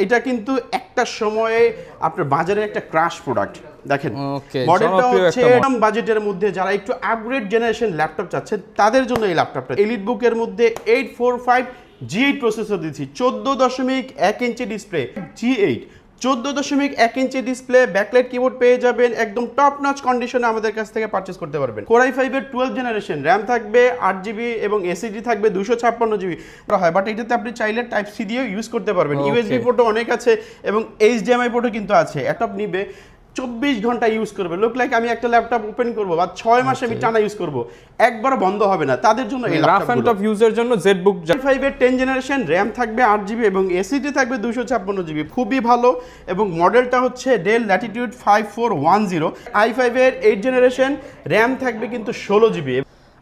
এটা কিন্তু একটা সময়ে আপনার বাজারে একটা ক্রাশ প্রোডাক্ট দেখেন। মডেলটা হচ্ছে কম বাজেটের মধ্যে যারা একটু আপগ্রেড জেনারেশন ল্যাপটপ চাচ্ছেন তাদের জন্য এই ল্যাপটপটা। এলিটবুকের মধ্যে 845 G8 প্রসেসর দিচ্ছি, 14.1 inch display G8, 14.1 inch display, backlight keyboard পেয়ে যাবেন, একদম টপ নচ কন্ডিশনে আমাদের কাছ থেকে পারচেজ করতে পারবেন। Core i5 এর 12 জেনারেশন, র্যাম থাকবে 8GB এবং SSD থাকবে 256GB হয়, বাট এটাতে আপনি চাইলে টাইপ সি দিয়েও ইউজ করতে পারবেন। USB পোর্টও অনেক আছে এবং HDMI পোর্টও কিন্তু আছে। ল্যাপটপ নিবে 24 ঘন্টা ইউজ করবে, লুক লাইক আমি একটা ল্যাপটপ ওপেন করব বা 6 মাস আমি টানা ইউজ করব, একবার বন্ধ হবে না, তাদের জন্য এই রাফ এন্ড টাফ ইউজের জন্য ZBook i5 এর 10 জেনারেশন, র্যাম থাকবে 8GB এবং SSD থাকবে 256GB, খুবই ভালো। এবং মডেলটা হচ্ছে ডেল ল্যাটিটিউড 5410। i5 এর 8 জেনারেশন, র্যাম থাকবে কিন্তু 16GB।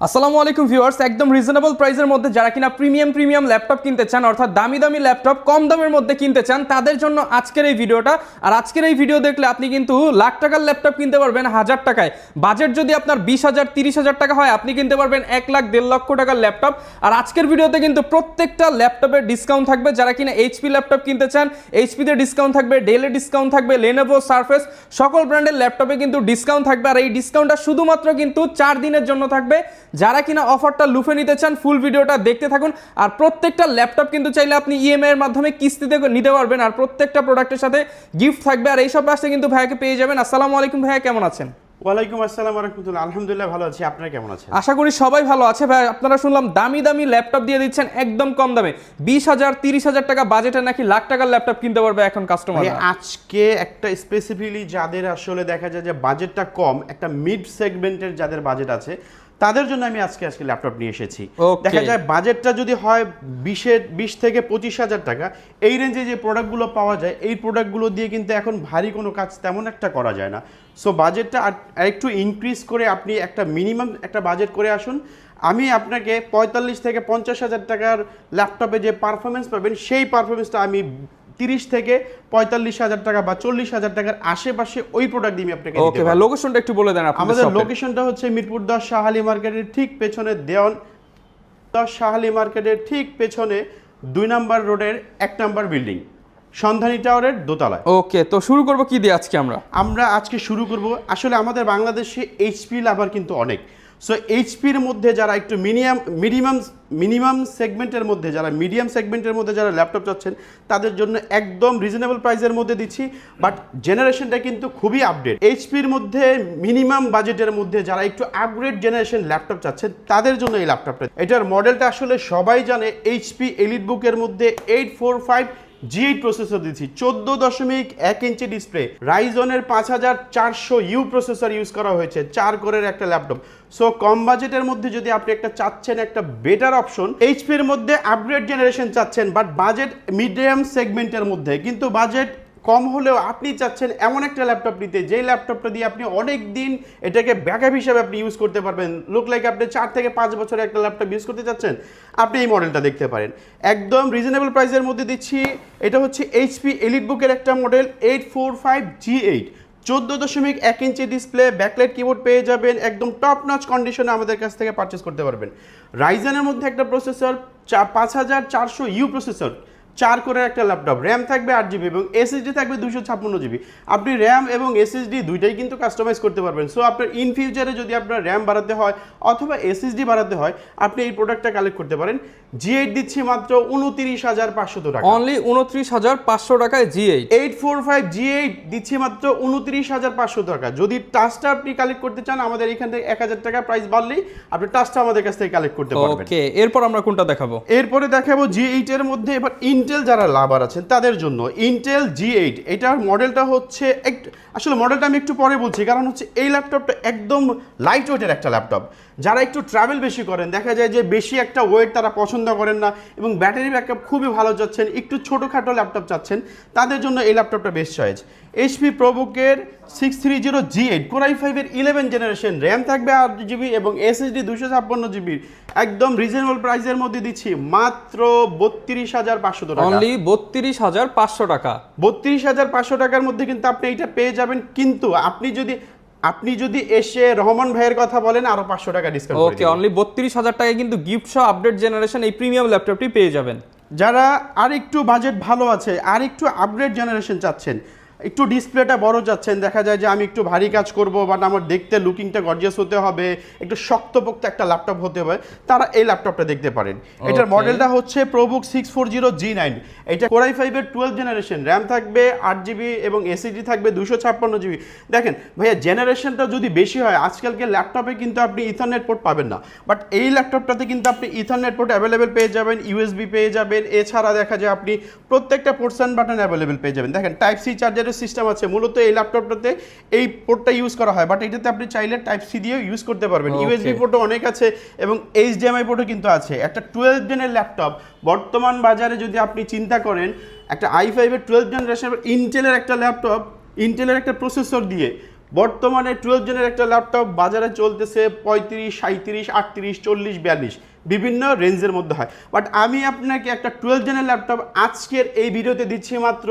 আসসালামু আলাইকুম ভিউয়ার্স, একদম রিজনেবল প্রাইসের মধ্যে যারা কিনা প্রিমিয়াম ল্যাপটপ কিনতে চান, অর্থাৎ দামি ল্যাপটপ কম দামের মধ্যে কিনতে চান, তাদের জন্য আজকের এই ভিডিওটা। আর আজকের এই ভিডিও দেখলে আপনি কিন্তু লাখ টাকার ল্যাপটপ কিনতে পারবেন 1000 টাকায়। বাজেট যদি আপনার 20,000 30,000 টাকা হয়, আপনি কিনতে পারবেন 1 লাখ 1.5 লক্ষ টাকার ল্যাপটপ। আর আজকের ভিডিওতে কিন্তু প্রত্যেকটা ল্যাপটপের ডিসকাউন্ট থাকবে। যারা কিনা HP ল্যাপটপ কিনতে চান, HP তে ডিসকাউন্ট থাকবে, ডেলের ডিসকাউন্ট থাকবে, Lenovo, Surface সকল ব্র্যান্ডের ল্যাপটপে কিন্তু ডিসকাউন্ট থাকবে। আর এই ডিসকাউন্টটা শুধুমাত্র কিন্তু 4 দিনের জন্য থাকবে। যারা কিনা অফারটা লুফে নিতে চান, ফুল ভিডিওটা দেখতে থাকুন। আর প্রত্যেকটা ল্যাপটপ কিন্তু চাইলে আপনি EMI এর মাধ্যমে কিস্তিতে নিতে পারবেন। আর প্রত্যেকটা প্রোডাক্টের সাথে গিফট থাকবে। আর এইসব রাস্তায় কিন্তু ভাইয়াকে পেয়ে যাবেন। আসসালামু আলাইকুম ভাইয়া, কেমন আছেন? ওয়ালাইকুম আসসালাম ওয়া রাহমাতুল্লাহ। আলহামদুলিল্লাহ ভালো আছি, আপনারা কেমন আছেন? আশা করি সবাই ভালো আছে। ভাই আপনারা শুনলাম দামি ল্যাপটপ দিয়ে দিচ্ছেন একদম কম দামে, 20,000 30,000 টাকা বাজেটে নাকি লাখ টাকার ল্যাপটপ কিনতে পারবে এখন কাস্টমার। আজকে একটা স্পেসিফিকলি যাদের আসলে দেখা যায় যে বাজেটটা কম, একটা মিড সেগমেন্টের যাদের বাজেট আছে তাদের জন্য আমি আজকে ল্যাপটপ নিয়ে এসেছি। দেখা যায় বাজেটটা যদি হয় 20 থেকে 25,000 টাকা, এই রেঞ্জে যে প্রোডাক্টগুলো পাওয়া যায়, এই প্রোডাক্টগুলো দিয়ে কিন্তু এখন ভারী কোনো কাজ তেমন একটা করা যায় না। সো বাজেটটা আরেকটু ইনক্রিজ করে আপনি একটা মিনিমাম একটা বাজেট করে আসুন। আমি আপনাকে 45 থেকে 50,000 টাকার ল্যাপটপে যে পারফরমেন্স পাবেন, সেই পারফরমেন্সটা আমি 30 থেকে 45,000 টাকা বা 40,000 টাকার আশেপাশে ওই প্রোডাক্ট দিয়ে আপনাকে দিতে পারবো। ওকে ভাই, লোকেশনটা একটু বলে দেন। আমাদের লোকেশনটা হচ্ছে মিরপুর 10 শাহালি মার্কেটের ঠিক পেছনে, দেওয়ান 10 শাহালি মার্কেটের ঠিক পেছনে 2 নম্বর রোডের 1 নম্বর বিল্ডিং, সন্ধানী টাওয়ারের দোতলায়। ওকে, তো শুরু করব কি দিয়ে আজকে আমরা আজকে শুরু করব। আসলে আমাদের বাংলাদেশে HP লাভার কিন্তু অনেক। সো HPর মধ্যে যারা একটু মিনিমাম সেগমেন্টের মধ্যে, যারা মিডিয়াম সেগমেন্টের মধ্যে যারা ল্যাপটপ চাচ্ছেন, তাদের জন্য একদম রিজনেবল প্রাইসের মধ্যে দিচ্ছি। বাট জেনারেশনটা কিন্তু খুবই আপডেট। HPর মধ্যে মিনিমাম বাজেটের মধ্যে যারা একটু আপগ্রেড জেনারেশন ল্যাপটপ চাচ্ছেন, তাদের জন্য এই ল্যাপটপটা। এটার মডেলটা আসলে সবাই জানে, HP এলিটবুকের মধ্যে 845 G8 প্রসেসর দিচ্ছি, 14.1 inch display, রাইজনের 5400U processor use করা হয়েছে, 4 কোরের একটা ল্যাপটপ। সো কম বাজেটের মধ্যে যদি আপনি একটা চাচ্ছেন একটা বেটার অপশন, HPর মধ্যে আপগ্রেড জেনারেশন চাচ্ছেন, বাট বাজেট মিডিয়াম সেগমেন্টের মধ্যে, কিন্তু বাজেট কম হলেও আপনি চাচ্ছেন এমন একটা ল্যাপটপ নিতে, যেই ল্যাপটপটা দিয়ে আপনি অনেক দিন এটাকে ব্যাকআপ হিসেবে আপনি ইউজ করতে পারবেন। লুক লাইক আপনি 4 থেকে 5 বছরে একটা ল্যাপটপ ইউজ করতে চাচ্ছেন, আপনি এই মডেলটা দেখতে পারেন। একদম রিজনেবল প্রাইসের মধ্যে দিচ্ছি। এটা হচ্ছে HP এলিটবুকের একটা model 845 G8, 14.1 inch display, backlight keyboard পেয়ে যাবেন, একদম টপ নচ কন্ডিশনে আমাদের কাছ থেকে পারচেস করতে পারবেন। রাইজেনের মধ্যে একটা প্রসেসর, 5400U প্রসেসর, 4 কোরের একটা ল্যাপটপ, র্যাম থাকবে 8GB এবং SSD থাকবে 256GB। আপনি র্যাম এবং SSD দুইটাই কিন্তু কাস্টমাইজ করতে পারবেন। সো আপনার ইন ফিউচারে যদি আপনার র্যাম বাড়াতে হয় অথবা SSD বাড়াতে হয়, আপনি এই প্রোডাক্টটা কালেক্ট করতে পারেন। G8 দিচ্ছি মাত্র 29,500 টাকা, অনলি 29,500 টাকায় G8। 845 G8 দিচ্ছি মাত্র 29,500 টাকা। যদি টাচটা আপনি কালেক্ট করতে চান, আমাদের এখান থেকে 1,000 টাকা প্রাইস বাড়লেই আপনি টাচটা আমাদের কাছ থেকে কালেক্ট করতে পারবেন। ওকে, এরপর আমরা কোনটা দেখাবো? এরপরে দেখাবো G8 এর মধ্যে এবার ইন্টেল যারা লাভার আছেন তাদের জন্য ইন্টেল G8। এটার মডেলটা হচ্ছে আসলে মডেলটা আমি একটু পরে বলছি, কারণ হচ্ছে এই ল্যাপটপটা একদম লাইট ওয়েটের একটা ল্যাপটপ। যারা একটু ট্রাভেল বেশি করেন, দেখা যায় যে বেশি একটা ওয়েট তারা পছন্দ করেন না এবং ব্যাটারি ব্যাকআপ খুবই ভালো যাচ্ছেন, একটু ছোটোখাটো ল্যাপটপ চাচ্ছেন, তাদের জন্য এই ল্যাপটপটা best choice. HP প্রোবুকের 630 G8, Core i5 এর 11 জেনারেশন, র্যাম থাকবে 8GB এবং SSD 256GB, একদম রিজনেবল প্রাইসের মধ্যে দিচ্ছি মাত্র 32,500 টাকা। অনলি 32,500 টাকা। 32,500 টাকার মধ্যে কিন্তু আপনি এটা পেয়ে যাবেন। কিন্তু আপনি যদি এসে রহমান ভাইয়ের কথা বলেন, আরো 500 টাকা ডিসকাউন্ট করে দিবেন। ওকে, অনলি 32,000 টাকায় কিন্তু গিফট সহ আপডেট জেনারেশন এই প্রিমিয়াম ল্যাপটপটি পেয়ে যাবেন। যারা আর একটু বাজেট ভালো আছে, আর একটু আপগ্রেড জেনারেশন চাচ্ছেন, একটু ডিসপ্লেটা বড় যাচ্ছেন, দেখা যায় যে আমি একটু ভারী কাজ করব বাট আমার দেখতে লুকিংটা গর্জিয়াস হতে হবে, একটু শক্তপোক্ত একটা ল্যাপটপ হতে হবে, তারা এই ল্যাপটপটা দেখতে পারেন। এটার মডেলটা হচ্ছে ProBook 640G9। এটা Core i5 এর 12 জেনারেশন, র্যাম থাকবে 8GB এবং এসএসডি থাকবে 256GB। দেখেন ভাইয়া, জেনারেশনটা যদি বেশি হয়, আজকালকে ল্যাপটপে কিন্তু আপনি ইথারনেট পোর্ট পাবেন না, বাট এই ল্যাপটপটাতে কিন্তু আপনি ইথারনেট পোর্ট অ্যাভেলেবেল পেয়ে যাবেন, ইউএসবি পেয়ে যাবেন, এছাড়া দেখা যায় আপনি প্রত্যেকটা পোর্টস অ্যান্ড বাটন অ্যাভেলেবেল পেয়ে যাবেন। দেখেন টাইপ সি চার্জারের সিস্টেম আছে, মূলত এই ল্যাপটপটাতে এই পোর্টটা ইউজ করা হয়, বাট এটাতে আপনি চাইলে টাইপ সি দিয়েও ইউজ করতে পারবেন। ইউএসবি পোর্টও অনেক আছে এবং এইচডিএমআই পোর্টও কিন্তু আছে। একটা 12 জেনের ল্যাপটপ বর্তমান বাজারে যদি আপনি চিন্তা করেন, একটা i5 এর 12 জেনারেশন ইন্টেলের একটা ল্যাপটপ, ইন্টেলের একটা প্রসেসর দিয়ে বর্তমানে 12 জেনের একটা ল্যাপটপ বাজারে চলতেছে 35, 37, 38, 40, 42 বিভিন্ন রেঞ্জের মধ্যে হয়। বাট আমি আপনাকে একটা 12 জেনের ল্যাপটপ আজকের এই ভিডিওতে দিচ্ছি মাত্র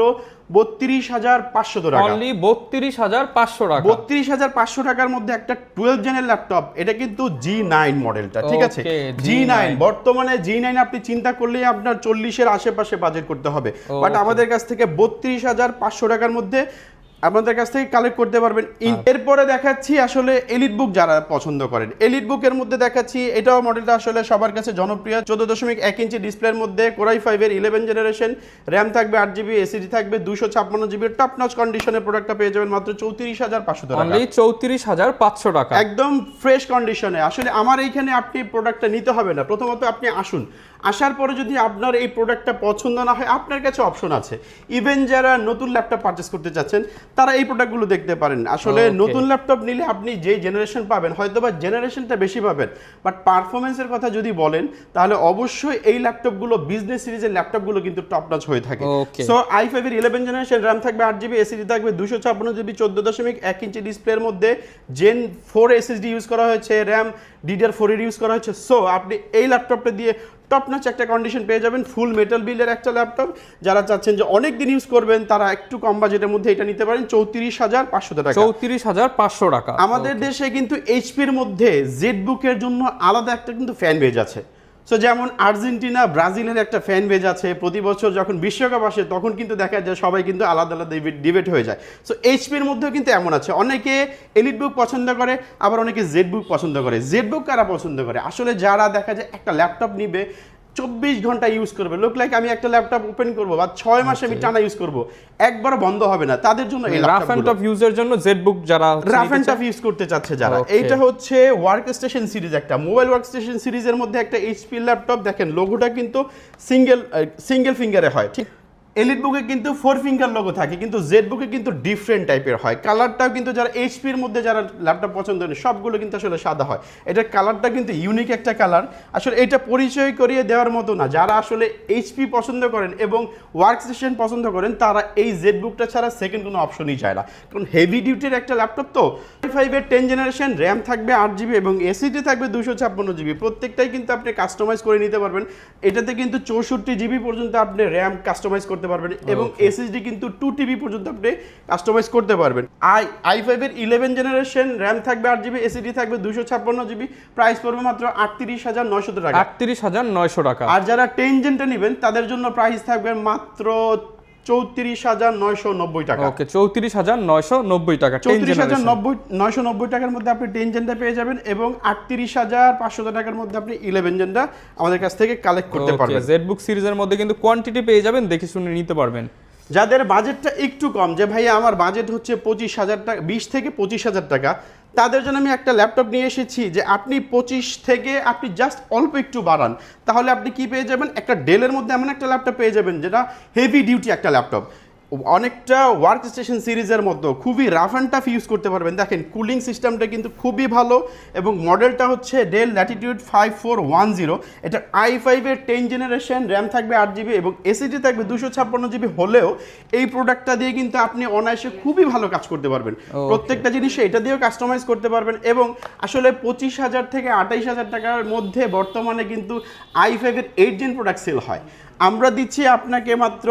32,500 টাকা। অনলি 32,500 টাকা। 32,500 টাকার মধ্যে একটা 12 জেনের ল্যাপটপ, এটা কিন্তু G9 মডেলটা, ঠিক আছে? G9 বর্তমানে G9 আপনি চিন্তা করলেই আপনার 40-এর আশেপাশে বাজেট করতে হবে, বাট আমাদের কাছ থেকে 32,500 টাকার মধ্যে আপনাদের কাছ থেকে কালেক্ট করতে পারবেন। এরপরে দেখাচ্ছি আসলে এলিট বুক যারা পছন্দ করেন, এলিট বুকের মধ্যে দেখাচ্ছি, এটাও মডেলটা আসলে সবার কাছে জনপ্রিয়। 14.1 ইঞ্চি ডিসপ্লের মধ্যে Core i5 এর 11 জেনারেশন, র্যাম থাকবে 8GB, এসএসডি থাকবে 256GB, টপ নচ কন্ডিশনের প্রোডাক্টটা পেয়ে যাবেন মাত্র 34,500 টাকা। অনলি 34,500 টাকা, একদম ফ্রেশ কন্ডিশনে। আসলে আমার এইখানে আপনি প্রোডাক্টটা নিতে হবে না, প্রথমত আপনি আসুন, আসার পরে যদি আপনার এই প্রোডাক্টটা পছন্দ না হয়, আপনার কাছে অপশন আছে। ইভেন যারা নতুন ল্যাপটপ পারচেস করতে চাচ্ছেন তারা এই প্রোডাক্টগুলো দেখতে পারেন। আসলে নতুন ল্যাপটপ নিলে আপনি যে জেনারেশন পাবেন, হয়তো বা জেনারেশনটা বেশি পাবেন, বাট পারফরমেন্সের কথা যদি বলেন তাহলে অবশ্যই এই ল্যাপটপগুলো, বিজনেস সিরিজের ল্যাপটপগুলো কিন্তু টপ নচ হয়ে থাকে। সো i5 এর 11 জেনারেশন, র্যাম থাকবে 8GB, এসএসডি থাকবে 256GB, 14.1 ইঞ্চি ডিসপ্লের মধ্যে Gen 4 এসএসডি ইউজ করা হয়েছে, র্যাম DDR4 এর ইউজ করা হয়েছে। সো আপনি এই ল্যাপটপটা দিয়ে টপ নচ একটা কন্ডিশন পেয়ে যাবেন, ফুল মেটাল বিল্ডের একটা ল্যাপটপ। যারা চাচ্ছেন যে অনেক দিন ইউজ করবেন তারা একটু কম বাজেটের মধ্যে এটা নিতে পারেন 34,500 টাকা। 34,500 টাকা। আমাদের দেশে কিন্তু এইচপির মধ্যে জেডবুকের জন্য আলাদা একটা কিন্তু ফ্যান বেজ আছে। সো যেমন আর্জেন্টিনা, ব্রাজিলের একটা ফ্যান বেজ আছে, প্রতি বছর যখন বিশ্বকাপ আসে তখন কিন্তু দেখা যায় সবাই কিন্তু আলাদা আলাদা ডিবেট হয়ে যায়। সো এইচপির মধ্যেও কিন্তু এমন আছে, অনেকে এলিট বুক পছন্দ করে, আবার অনেকে জেড বুক পছন্দ করে। জেড বুক কারা পছন্দ করে? আসলে যারা দেখা যায় একটা ল্যাপটপ নিবে, 24 ঘন্টা ইউজ করবে, লুক লাইক আমি একটা ল্যাপটপ ওপেন করবো বা 6 মাস আমি টানা ইউজ করবো, একবার বন্ধ হবে না, তাদের জন্য এই রাফ এন্ড টাফ ইউজের জন্য জেডবুক যারা রাফ এন্ড টাফ ইউজ করতে চাচ্ছে যারা। এইটা হচ্ছে ওয়ার্ক স্টেশন সিরিজ, একটা মোবাইল ওয়ার্ক স্টেশন সিরিজের মধ্যে একটা এইচপি ল্যাপটপ। দেখেন লোগোটা কিন্তু সিঙ্গেল ফিঙ্গারে হয়, ঠিক? এলিট বুকে কিন্তু 4 ফিঙ্গার লোগো থাকে, কিন্তু জেড বুকে কিন্তু ডিফারেন্ট টাইপের হয়। কালারটাও কিন্তু যারা এইচপির মধ্যে যারা ল্যাপটপ পছন্দ করেন সবগুলো কিন্তু আসলে সাদা হয়। এটার কালারটা কিন্তু ইউনিক একটা কালার। আসলে এটা পরিচয় করিয়ে দেওয়ার মতো না। যারা আসলে এইচপি পছন্দ করেন এবং ওয়ার্ক স্টেশন পছন্দ করেন তারা এই জেড বুকটা ছাড়া সেকেন্ড কোনো অপশনই চায় না, কারণ হেভি ডিউটির একটা ল্যাপটপ তো। i5 এর 10 জেনারেশন, র্যাম থাকবে 8GB এবং এসএসডি থাকবে 256GB। প্রত্যেকটাই কিন্তু আপনি কাস্টমাইজ করে নিতে পারবেন। এটাতে কিন্তু 64GB পর্যন্ত আপনি র্যাম কাস্টমাইজ করতে পারবেন এবং এসএসডি কিন্তু 2TB পর্যন্ত আপনি কাস্টমাইজ করতে পারবেন। i5 এর 11 জেনারেশন, র্যাম থাকবে 8GB, এসএসডি থাকবে 256GB, প্রাইস পড়বে মাত্র 38,900 টাকা। 38,900 টাকা। আর যারা 10 জেনটা নেবেন তাদের জন্য প্রাইস থাকবে মাত্র 34,990 টাকা। ওকে, 34,990 টাকা। 34,990 টাকার মধ্যে আপনি 10 জেনটা পেয়ে যাবেন এবং 38,500 টাকার মধ্যে আপনি 11 জেনটা আমাদের কাছ থেকে কালেক্ট করতে পারবেন। জেডবুক সিরিজের মধ্যে কিন্তু কোয়ান্টিটি পেয়ে যাবেন, দেখে শুনে নিতে পারবেন। যাদের বাজেটটা একটু কম, যে ভাই আমার বাজেট হচ্ছে 25,000 টাকা, 20 থেকে 25,000 টাকা, তাদের জন্য আমি একটা ল্যাপটপ নিয়ে এসেছি যে আপনি 25 থেকে আপনি জাস্ট অল্প একটু বাড়ান, তাহলে আপনি কি পেয়ে যাবেন? একটা ডেলের মধ্যে এমন একটা ল্যাপটপ পেয়ে যাবেন যেটা হেভি ডিউটি একটা ল্যাপটপ, অনেকটা ওয়ার্ক স্টেশন সিরিজের মতো খুবই রাফ অ্যান্ড টাফ ইউজ করতে পারবেন। দেখেন কুলিং সিস্টেমটা কিন্তু খুবই ভালো এবং মডেলটা হচ্ছে ডেল ল্যাটিটিউড 5410। এটা i5 এর 10 জেনারেশন, র্যাম থাকবে 8GB এবং এসএসডি থাকবে 256GB হলেও এই প্রোডাক্টটা দিয়ে কিন্তু আপনি অনায়াসে খুবই ভালো কাজ করতে পারবেন। প্রত্যেকটা জিনিস এটা দিয়েও কাস্টমাইজ করতে পারবেন এবং আসলে 25,000 থেকে 28,000 টাকার মধ্যে বর্তমানে কিন্তু i5 এর 8 জেন প্রোডাক্ট সেল হয়। আমরা দিচ্ছি আপনাকে মাত্র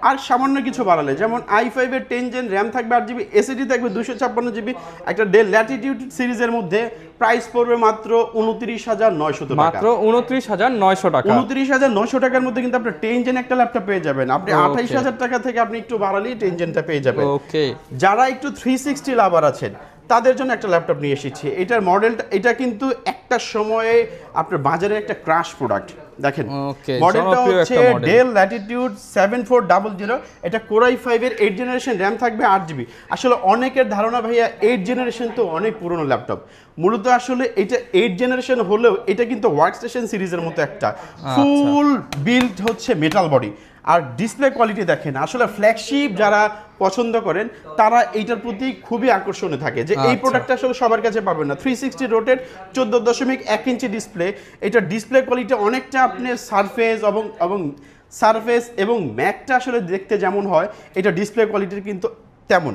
আর সামান্য কিছু বাড়ালে, যেমন i5 এর 10 জেন র্যাম থাকবে 8 জিবি, এসএসডি থাকবে 256 জিবি, একটা ডেল ল্যাটিটিউড সিরিজের মধ্যে প্রাইস পড়বে মাত্র 29,900 টাকা। মাত্র 29,900 টাকা। 29,900 টাকার মধ্যে কিন্তু আপনি 10 জেন একটা ল্যাপটপ পেয়ে যাবেন। আপনি 28,000 টাকা থেকে আপনি একটু বাড়ালেই 10 জেনটা পেয়ে যাবেন। ওকে, যারা একটু 360 লাভার আছেন তাদের জন্য একটা ল্যাপটপ নিয়ে এসেছি। এটার মডেলটা, এটা কিন্তু একটা সময়ে আপনার বাজারে একটা ক্রাশ প্রোডাক্ট। দেখেন মডেলটা হচ্ছে ডেল ল্যাটিটিউড 7400। এটা কোর i5 এর 8 জেনারেশন র্যাম থাকবে 8 জিবি। আসলে অনেকের ধারণা ভাইয়া 8 জেনারেশন তো অনেক পুরনো ল্যাপটপ, মূলত আসলে এটা 8 জেনারেশন হলেও এটা কিন্তু ওয়ার্কস্টেশন সিরিজের মতো একটা ফুল বিল্ড হচ্ছে মেটাল বডি। আর ডিসপ্লে কোয়ালিটি দেখেন, আসলে ফ্ল্যাগশিপ যারা পছন্দ করেন তারা এইটার প্রতি খুবই আকর্ষণীয় থাকে যে এই প্রোডাক্টটা আসলে সবার কাছে পাবেন না। 360 রোটেট 14.1 ইঞ্চি ডিসপ্লে। এটা ডিসপ্লে কোয়ালিটি অনেকটা আপনি সারফেস এবং ম্যাকটা আসলে দেখতে যেমন হয়, এটা ডিসপ্লে কোয়ালিটির কিন্তু তেমন।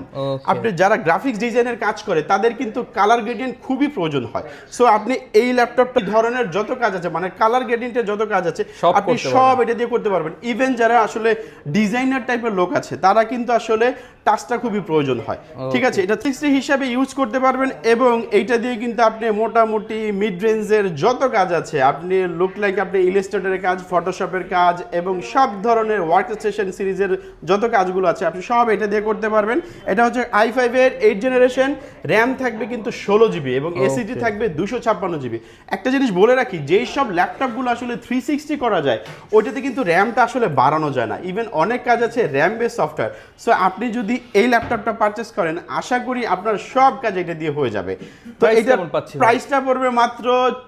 আপনি যারা গ্রাফিক্স ডিজাইনের কাজ করে তাদের কিন্তু কালার গ্রেডিয়েন্ট খুবই প্রয়োজন হয়। সো আপনি এই ল্যাপটপটা ধরনের যত কাজ আছে, মানে কালার গ্রেডিয়েন্টের যত কাজ আছে আপনি সব এটা দিয়ে করতে পারবেন। ইভেন যারা আসলে ডিজাইনার টাইপের লোক আছে তারা কিন্তু আসলে টাচটা খুবই প্রয়োজন হয়। ঠিক আছে, এটা 360 হিসাবে ইউজ করতে পারবেন এবং এইটা দিয়ে কিন্তু আপনি মোটামুটি মিড রেঞ্জের যত কাজ আছে, আপনি লুক লাইক আপনি ইলাস্ট্রেটরের কাজ, ফটোশপের কাজ এবং সব ধরনের ওয়ার্কস্টেশন সিরিজের যত কাজগুলো আছে আপনি সব এটা দিয়ে করতে পারবেন। এটা হচ্ছে i5 এর 8 জেনারেশন, র্যাম থাকবে কিন্তু 16 জিবি এবং এসএসডি থাকবে 256 জিবি। একটা জিনিস বলে রাখি, যেই সব ল্যাপটপগুলো আসলে 360 করা যায় ওইটাতে কিন্তু র্যামটা আসলে বাড়ানো যায় না। ইভেন অনেক কাজ আছে র্যাম বেস সফটওয়্যার। সো আপনি যদি এই ল্যাপটপটা পারচেজ করেন আশা করি আপনার সব কাজ এটা দিয়ে হয়ে যাবে। তো এটা প্রাইসটা পড়বে মাত্র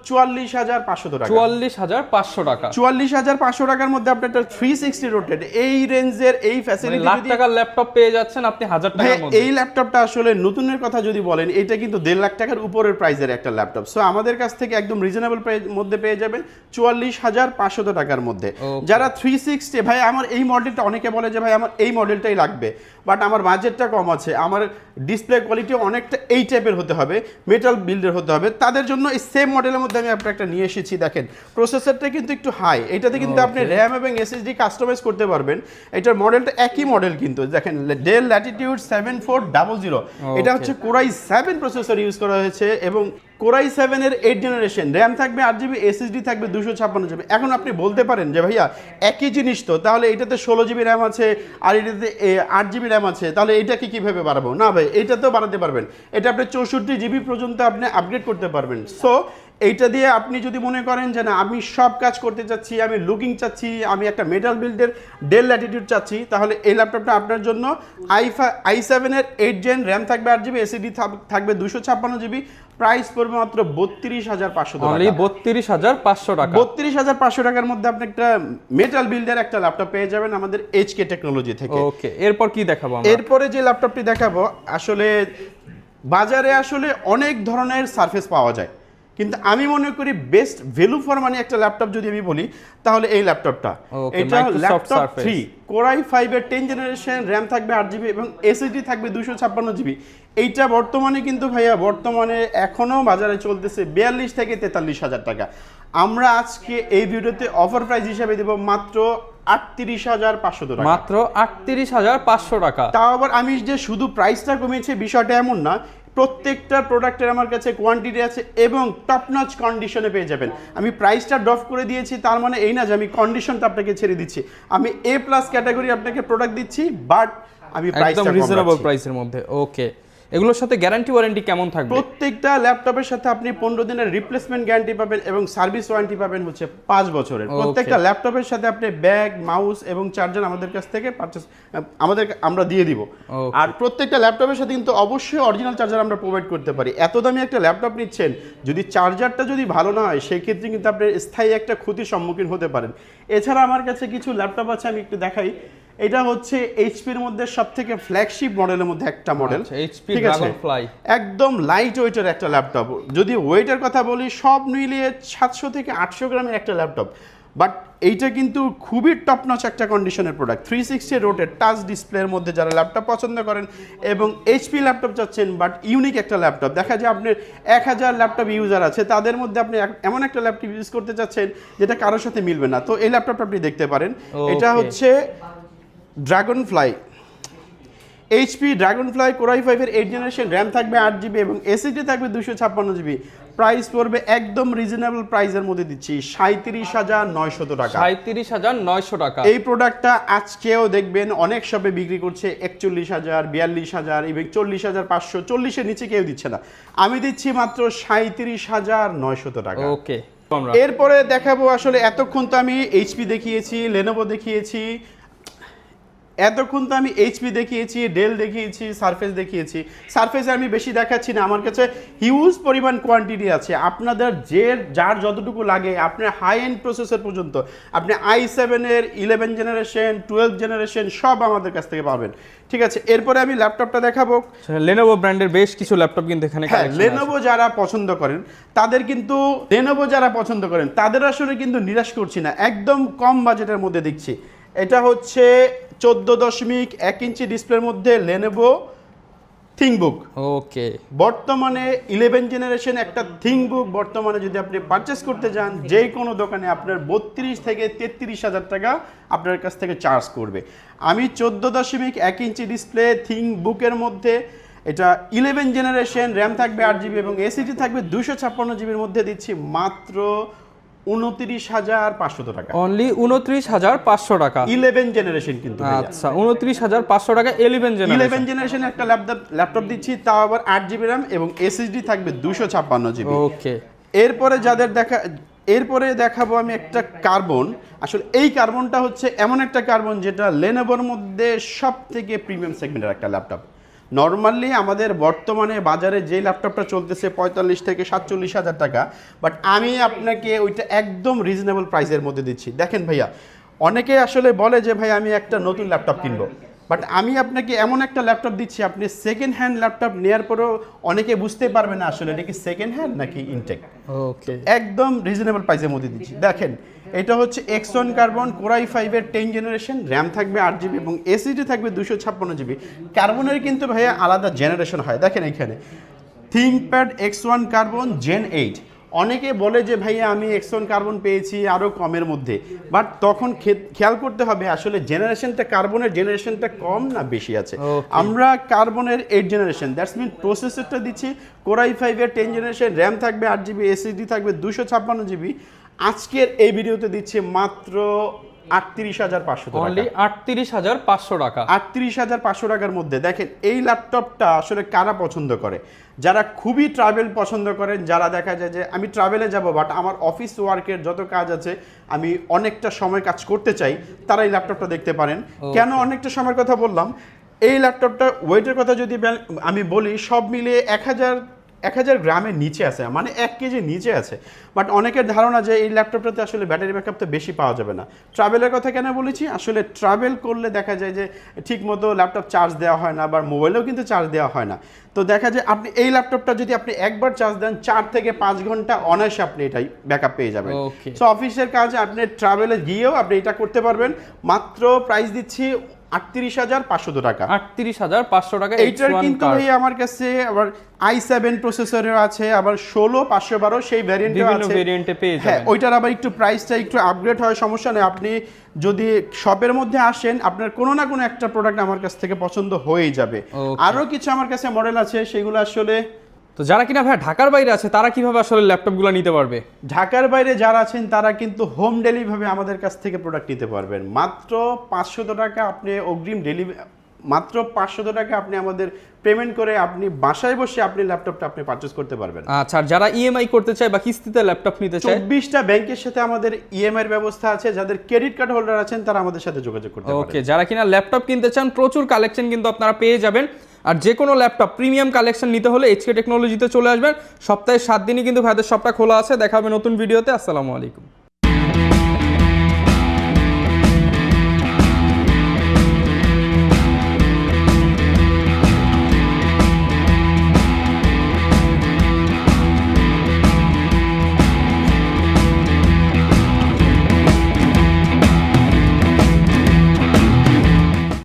44,500 টাকা। 44,500 টাকা। 44,500 টাকার মধ্যে আপনি একটা 360 রোটেট এই রেঞ্জের এই ফ্যাসিলিটি লাখ টাকার ল্যাপটপ পেয়ে যাচ্ছেন আপনি 1000 টাকার মধ্যে। এই ল্যাপটপটা আসলে নতুনের কথা যদি বলেন, এটা কিন্তু 1.5 লাখ টাকার উপরের প্রাইসের একটা ল্যাপটপ। সো আমাদের কাছ থেকে একদম রিজনেবল প্রাইস মধ্যে পেয়ে যাবেন 44,500 টাকার মধ্যে। যারা 360 ভাই আমার এই মডেলটা, অনেকে বলে যে ভাই আমার এই মডেলটাই লাগবে বাট আমার বাজেটটা কম আছে, আমার ডিসপ্লে কোয়ালিটি অনেকটা এই টাইপের হতে হবে, মেটাল বিল্ডের হতে হবে, তাদের জন্য এই সেম মডেলের মধ্যে আমি আপনার একটা নিয়ে এসেছি। দেখেন প্রসেসরটা কিন্তু একটু হাই, এটাতে কিন্তু আপনি র্যাম এবং এসএসডি কাস্টমাইজ করতে পারবেন। এটার মডেলটা একই মডেল কিন্তু দেখেন ডেল ল্যাটিটিউড 7400। এটা হচ্ছে কোর i7 প্রসেসর ইউজ করা হয়েছে এবং কোর i7 এর 8 জেনারেশন, র্যাম থাকবে 8 জিবি, এসএসডি থাকবে 256 জিবি। এখন আপনি বলতে পারেন যে ভাইয়া একই জিনিস তো, তাহলে এটাতে 16 জিবি র্যাম আছে আর এটাতে 8 জিবি র্যাম আছে, তাহলে এটাকে কিভাবে বাড়াবো? না ভাই, এটাতেও বাড়াতে পারবেন। এটা আপনি 64 জিবি পর্যন্ত আপনি আপগ্রেড করতে পারবেন। সো এইটা দিয়ে আপনি যদি মনে করেন যে না আমি সব কাজ করতে চাচ্ছি, আমি লুকিং চাচ্ছি, আমি একটা মেটাল বিল্ডের ডেল ল্যাটিটিউড চাচ্ছি, তাহলে এই ল্যাপটপটা আপনার জন্য i7 এর 8 জেন, র্যাম থাকবে 8 জিবি, এসএসডি থাকবে 256 জিবি। প্রাইস পড়বে মাত্র 32,500 টাকা। 32,500 টাকা। 32,500 টাকার মধ্যে আপনি একটা মেটাল বিল্ডের একটা ল্যাপটপ পেয়ে যাবেন আমাদের এইচকে টেকনোলজি থেকে। ওকে, এরপর কি দেখাবো আমরা? এরপরে যে ল্যাপটপটি দেখাবো, আসলে বাজারে আসলে অনেক ধরনের সারফেস পাওয়া যায়, কিন্তু আমি মনে করি বেস্ট ভ্যালু ফর মানি একটা ল্যাপটপ যদি আমি বলি তাহলে এই ল্যাপটপটা। এটা ল্যাপটপ 3 কোর i5 এর 10 জেনারেশন, র্যাম থাকবে 8 জিবি এবং এসএসডি থাকবে 256 জিবি। এইটা বর্তমানে কিন্তু ভাইয়া বর্তমানে এখনো বাজারে চলতেছে 42 থেকে 43,000 টাকা। আমরা আজকে এই ভিডিওতে অফার প্রাইস হিসেবে দেব মাত্র 38,500 টাকা। মাত্র 38,500 টাকা। তাও আবার আমি যে শুধু প্রাইসটা কমিয়েছে বিষয়টা এমন না, প্রত্যেকটা প্রোডাক্টের আমার কাছে কোয়ান্টিটি আছে এবং টপ নচ কন্ডিশনে পেয়ে যাবেন। আমি প্রাইসটা ড্রপ করে দিয়েছি তার মানে এই না যে আমি কন্ডিশনটা আপনাকে ছেড়ে দিচ্ছি। আমি A+ ক্যাটাগরি আপনাকে প্রোডাক্ট দিচ্ছি বাট আমি প্রাইসটা একদম রিজনেবল প্রাইসের মধ্যে। ওকে, এগুলোর সাথে গ্যারান্টি ওয়ারেন্টি কেমন থাকবে? প্রত্যেকটা ল্যাপটপের সাথে আপনি 15 দিনের রিপ্লেসমেন্ট গ্যারান্টি পাবেন এবং সার্ভিস ওয়ারেন্টি পাবেন হচ্ছে 5 বছরের। প্রত্যেকটা ল্যাপটপের সাথে আপনি ব্যাগ, মাউস এবং চার্জার আমাদের কাছ থেকে আমরা দিয়ে দিব। আর প্রত্যেকটা ল্যাপটপের সাথে কিন্তু অবশ্যই অরিজিনাল চার্জার আমরা প্রোভাইড করতে পারি। এত দামি একটা ল্যাপটপ নিচ্ছেন, যদি চার্জারটা যদি ভালো না হয় সেই ক্ষেত্রে কিন্তু আপনি স্থায়ী একটা ক্ষতির সম্মুখীন হতে পারেন। এছাড়া আমার কাছে কিছু ল্যাপটপ আছে, আমি একটু দেখাই। এটা হচ্ছে এইচপির মধ্যে সবথেকে ফ্ল্যাগশিপ মডেলের মধ্যে একটা মডেল। এইচপি ড্রাগনফ্লাই, একদম লাইট ওয়েটের একটা ল্যাপটপ। যদি ওয়েটের কথা বলি সব মিলিয়ে 700 থেকে 800 গ্রামের একটা ল্যাপটপ। বাট এইটা কিন্তু খুবই টপ নচ একটা কন্ডিশনের প্রোডাক্ট 360 রোটেট টাচ ডিসপ্লের মধ্যে যারা ল্যাপটপ পছন্দ করেন এবং এইচপি ল্যাপটপ চাচ্ছেন বাট ইউনিক একটা ল্যাপটপ, দেখা যায় আপনার 1000 ল্যাপটপ ইউজার আছে, তাদের মধ্যে আপনি এমন একটা ল্যাপটপ ইউজ করতে চাচ্ছেন যেটা কারোর সাথে মিলবে না, তো এই ল্যাপটপটা আপনি দেখতে পারেন। এটা হচ্ছে dragon fly HP dragon fly core i5 এর 8 জেনারেশন, র্যাম থাকবে 8GB এবং এসএসডি থাকবে 256GB। প্রাইস পড়বে একদম রিজনেবল প্রাইসের মধ্যে দিচ্ছি 37,900 টাকা। 37,900 টাকা। এই প্রোডাক্টটা আজকেও দেখবেন অনেক শপে বিক্রি করছে 41,000, 42,000 এবং 40,500, 40-এর নিচে কেউ দিচ্ছে না, আমি দিচ্ছি মাত্র 37,900 টাকা। ওকে, এরপরে দেখাবো, আসলে এতক্ষণ তো আমি এইচপি দেখিয়েছি, লেনোভো দেখিয়েছি, ডেল দেখিয়েছি, সারফেস দেখিয়েছি। সারফেসে আমি বেশি দেখাচ্ছি না, আমার কাছে হিউজ পরিমাণ কোয়ান্টিটি আছে, আপনাদের যার যতটুকু লাগে, আপনার হাই এন্ড প্রসেসর পর্যন্ত, আপনি i7 এর 11 জেনারেশন, 12 জেনারেশন সব আমাদের কাছ থেকে পাবেন। ঠিক আছে, এরপরে আমি ল্যাপটপটা দেখাবো। লেনোভো ব্র্যান্ডের বেশ কিছু ল্যাপটপ কিন্তু এখানে লেনোভো যারা পছন্দ করেন তাদের আসলে কিন্তু নিরাশ করছি না, একদম কম বাজেটের মধ্যে দিচ্ছি। এটা হচ্ছে 14.1 ইঞ্চি ডিসপ্লের মধ্যে লেনোভো থিংকবুক। ওকে, বর্তমানে 11 জেনারেশন একটা থিংকবুক বর্তমানে যদি আপনি পারচেস করতে যান, যে কোনো দোকানে আপনার 32 থেকে 33,000 টাকা আপনার কাছ থেকে চার্জ করবে। আমি 14.1 ইঞ্চি ডিসপ্লে থিংকবুকের মধ্যে, এটা 11 জেনারেশন, র্যাম থাকবে 8GB এবং এসএসডি থাকবে 256GBর মধ্যে দিচ্ছি মাত্র 29,500 টাকা। অনলি 29,500 টাকা। 11 জেনারেশন কিন্তু। আচ্ছা, 29,500 টাকা 11 জেনারেশন একটা ল্যাপটপ দিচ্ছি, তাও আবার 8GB র্যাম এবং এসএসডি থাকবে 256GB। ওকে, এরপরে দেখাবো আমি একটা কার্বন। আসলে এই কার্বনটা হচ্ছে এমন একটা কার্বন যেটা লেনোভোর মধ্যে সবথেকে প্রিমিয়াম সেগমেন্টের একটা ল্যাপটপ। নর্মালি আমাদের বর্তমানে বাজারে যে ল্যাপটপটা চলতেছে 45 থেকে 47,000 টাকা, বাট আমি আপনাকে ওইটা একদম রিজনেবল প্রাইসের মধ্যে দিচ্ছি। দেখেন ভাইয়া, অনেকে আসলে বলে যে ভাই আমি একটা নতুন ল্যাপটপ কিনবো, বাট আমি আপনাকে এমন একটা ল্যাপটপ দিচ্ছি, আপনি সেকেন্ড হ্যান্ড ল্যাপটপ নেওয়ার পরেও অনেকে বুঝতে পারবে না আসলে এটা কি সেকেন্ড হ্যান্ড নাকি ইনটেক। ওকে, একদম রিজনেবল প্রাইসের মধ্যে দিচ্ছি। দেখেন, এটা হচ্ছে X1 কার্বন কোর i5 এর 10 জেনারেশন, র্যাম থাকবে 8GB এবং এসএসডি থাকবে 256GB। কার্বনের কিন্তু ভাইয়া আলাদা জেনারেশন হয়, দেখেন এখানে থিংকপ্যাড X1 কার্বন জেন 8। অনেকে বলে যে ভাইয়া আমি X1 কার্বন পেয়েছি আরও কমের মধ্যে, বাট তখন খেয়াল করতে হবে আসলে জেনারেশনটা, কার্বনের জেনারেশনটা কম না বেশি আছে। আমরা কার্বনের 8 জেনারেশন, দ্যাটস মিন প্রসেসরটা দিচ্ছি কোর i5 এর 10 জেনারেশন, র্যাম থাকবে 8GB, এসএসডি থাকবে 256GB। আজকের এই ভিডিওতে দিচ্ছে মাত্র 38,500 টাকা। অনলি 38,500 টাকা। 38,500 টাকার মধ্যে দেখেন এই ল্যাপটপটা আসলে কারা পছন্দ করে, যারা খুবই ট্রাভেল পছন্দ করেন, যারা দেখা যায় যে আমি ট্রাভেলে যাব বাট আমার অফিস ওয়ার্কের যত কাজ আছে আমি অনেকটা সময় কাজ করতে চাই, তারা এই ল্যাপটপটা দেখতে পারেন। কেন অনেকটা সময়ের কথা বললাম, এই ল্যাপটপটা ওয়েটের কথা যদি আমি বলি, সব মিলিয়ে 1000 গ্রামের নিচে আছে, মানে 1 কেজির নিচে আছে। বাট অনেকের ধারণা যে এই ল্যাপটপটাতে আসলে ব্যাটারি ব্যাকআপ তো বেশি পাওয়া যাবে না। ট্রাভেলের কথা কেন বলেছি, আসলে ট্রাভেল করলে দেখা যায় যে ঠিক মতো ল্যাপটপ চার্জ দেওয়া হয় না, বা মোবাইলেও কিন্তু চার্জ দেওয়া হয় না। তো দেখা যায় আপনি এই ল্যাপটপটা যদি আপনি একবার চার্জ দেন 4 থেকে 5 ঘন্টা অনায়াসে আপনি এটাই ব্যাকআপ পেয়ে যাবেন। সো অফিসের কাজে আপনি ট্রাভেলে গিয়েও আপনি এটা করতে পারবেন। মাত্র প্রাইস দিচ্ছি 38,500 টাকা। 38,500 টাকা। এইটার কিন্তু ভাই আমার কাছে আবার i7 প্রসেসরের আছে, আবার 16/512 সেই ভ্যারিয়েন্টও আছে, বিভিন্ন ভ্যারিয়েন্টে পেয়ে যাবেন। হ্যাঁ, ওইটার আবার একটু প্রাইসটা একটু আপগ্রেড হয়, সমস্যা নেই। আপনি যদি শপের মধ্যে আসেন, আপনার কোনো না কোনো একটা প্রোডাক্ট আমার কাছ থেকে পছন্দ হয়েই যাবে। আরও কিছু আমার কাছে মডেল আছে, সেগুলো আসলে তো যারা কিনা ভাই ঢাকার বাইরে আছে তারা কিভাবে আসলে ল্যাপটপগুলো নিতে পারবে? ঢাকার বাইরে যারা আছেন তারা কিন্তু হোম ডেলিভারি আমাদের কাছ থেকে প্রোডাক্ট নিতে পারবেন। মাত্র 500 টাকা আপনি অগ্রিম ডেলিভারি, মাত্র 500 টাকা আপনি আমাদের পেমেন্ট করে আপনি বাসায় বসে আপনি ল্যাপটপটা আপনি পারচেজ করতে পারবেন। আচ্ছা, আর যারা ইএমআই করতে চায় বা কিস্তিতে ল্যাপটপ নিতে চায়, 24টা ব্যাংকের সাথে আমাদের ইএমআই এর ব্যবস্থা আছে। যাদের ক্রেডিট কার্ড হোল্ডার আছেন তারা আমাদের সাথে যোগাযোগ করতে পারেন। ওকে, যারা কিনা ল্যাপটপ কিনতে চান প্রচুর কালেকশন কিন্তু আপনারা পেয়ে যাবেন। আর যে কোনো ল্যাপটপ প্রিমিয়াম কালেকশন নিতে হলে এইচকে টেকনোলজিতে চলে আসবেন। সপ্তাহে 7 দিনই কিন্তু ভাইদের শপটা খোলা আছে। দেখা হবে নতুন ভিডিওতে। আসসালামু আলাইকুম।